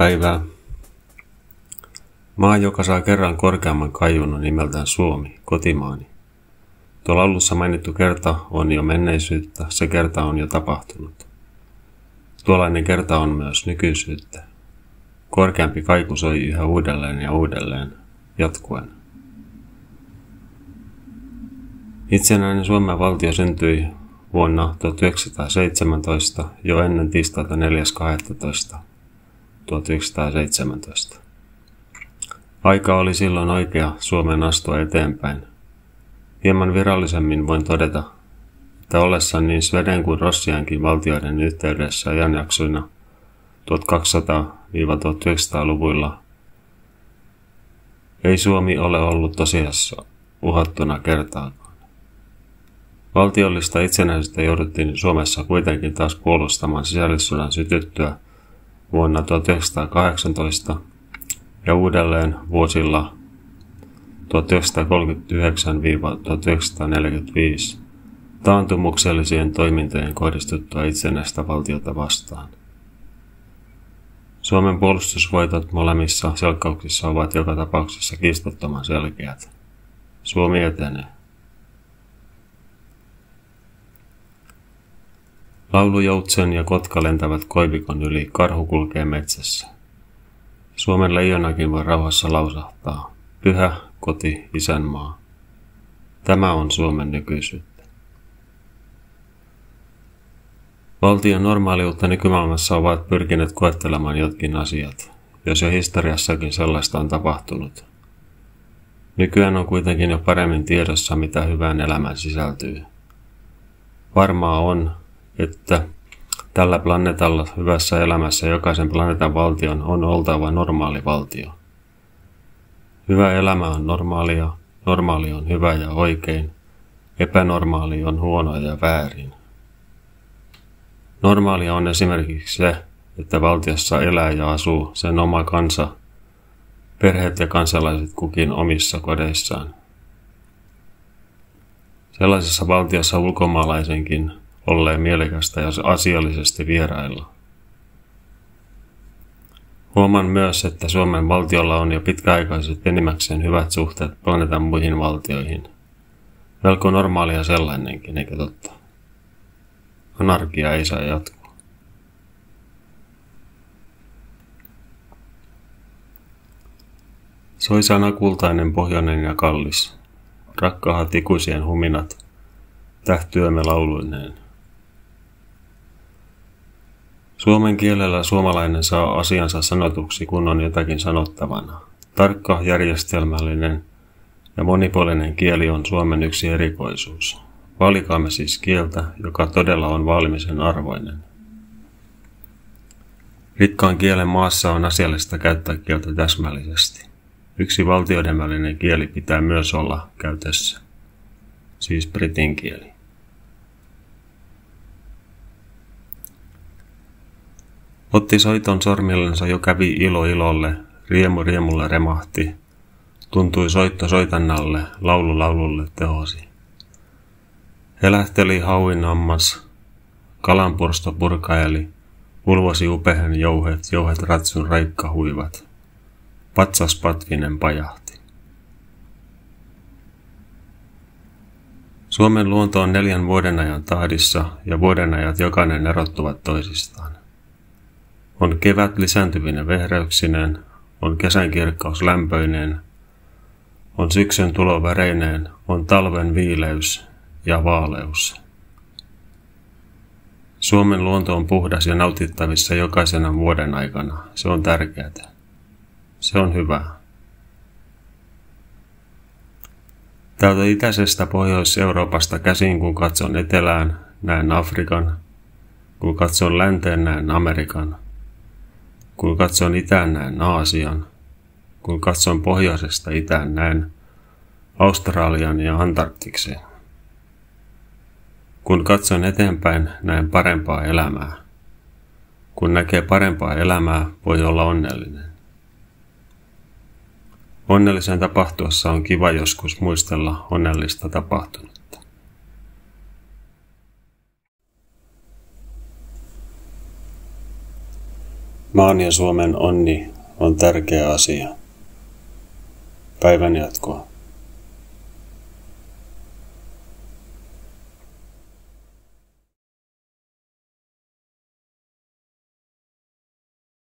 Päivää. Maa, joka saa kerran korkeamman kaiun, on nimeltään Suomi, kotimaani. Tuo laulussa mainittu kerta on jo menneisyyttä, se kerta on jo tapahtunut. Tuollainen kerta on myös nykyisyyttä. Korkeampi kaiku soi yhä uudelleen ja uudelleen, jatkuen. Itsenäinen Suomen valtio syntyi vuonna 1917 jo ennen tiistaita 4.12.1917. Aika oli silloin oikea Suomen astua eteenpäin. Hieman virallisemmin voin todeta, että ollessa niin Sweden kuin Rossiankin valtioiden yhteydessä ajanjaksoina 1200-1900-luvuilla ei Suomi ole ollut tosiasiassa uhattuna kertaakaan. Valtiollista itsenäisyyttä jouduttiin Suomessa kuitenkin taas puolustamaan sisällissodan sytyttyä vuonna 1918 ja uudelleen vuosilla 1939–1945 taantumuksellisien toimintojen kohdistuttua itsenäistä valtiota vastaan. Suomen puolustusvoitot molemmissa selkkauksissa ovat joka tapauksessa kiistattoman selkeät. Suomi etenee. Laulujoutsen ja kotka lentävät koivikon yli, karhu kulkee metsässä. Suomen leijonakin voi rauhassa lausahtaa. Pyhä koti, isänmaa. Tämä on Suomen nykyisyyttä. Valtion normaaliutta nykymaailmassa ovat pyrkineet koettelemaan jotkin asiat, jos jo historiassakin sellaista on tapahtunut. Nykyään on kuitenkin jo paremmin tiedossa, mitä hyvään elämään sisältyy. Varmaa on, että tällä planeetalla hyvässä elämässä jokaisen planeetan valtion on oltava normaali valtio. Hyvä elämä on normaalia, normaali on hyvä ja oikein, epänormaali on huono ja väärin. Normaalia on esimerkiksi se, että valtiossa elää ja asuu sen oma kansa, perheet ja kansalaiset kukin omissa kodeissaan. Sellaisessa valtiossa ulkomaalaisenkin olleen mielekästä ja asiallisesti vierailla. Huomaan myös, että Suomen valtiolla on jo pitkäaikaiset enimmäkseen hyvät suhteet planeetan muihin valtioihin. Melko normaalia sellainenkin, eikö totta? Anarkia ei saa jatkua. Soi sana kultainen, pohjoinen ja kallis. Rakkahat ikuisien huminat, tähtyömme lauluineen. Suomen kielellä suomalainen saa asiansa sanotuksi, kun on jotakin sanottavana. Tarkka, järjestelmällinen ja monipuolinen kieli on Suomen yksi erikoisuus. Valikaamme siis kieltä, joka todella on vaalimisen arvoinen. Rikkaan kielen maassa on asiallista käyttää kieltä täsmällisesti. Yksi valtioiden välinen kieli pitää myös olla käytössä, siis britin kieli. Otti soiton sormillensa jo kävi ilo ilolle, riemu riemulle remahti, tuntui soitto soitannalle, laulu laululle tehosi. Helähteli hauin ammas, kalanpursto purkaeli, ulvosi upehen jouhet ratsun raikkahuivat. Patsas patvinen pajahti. Suomen luonto on 4 vuodenajan tahdissa ja vuodenajat jokainen erottuvat toisistaan. On kevät lisääntyvinen vehreyksineen, on kesän kirkkaus lämpöineen, on syksyn tulo väreineen, on talven viileys ja vaaleus. Suomen luonto on puhdas ja nautittavissa jokaisena vuoden aikana. Se on tärkeää. Se on hyvää. Täältä itäisestä Pohjois-Euroopasta käsin, kun katson etelään, näen Afrikan. Kun katson länteen, näen Amerikan. Kun katson itään, näen Aasian. Kun katson pohjoisesta itään, näen Australian ja Antarktiksen. Kun katson eteenpäin, näen parempaa elämää. Kun näkee parempaa elämää, voi olla onnellinen. Onnellisen tapahtuessa on kiva joskus muistella onnellista tapahtunutta. Maan ja Suomen onni on tärkeä asia. Päivän jatkoa.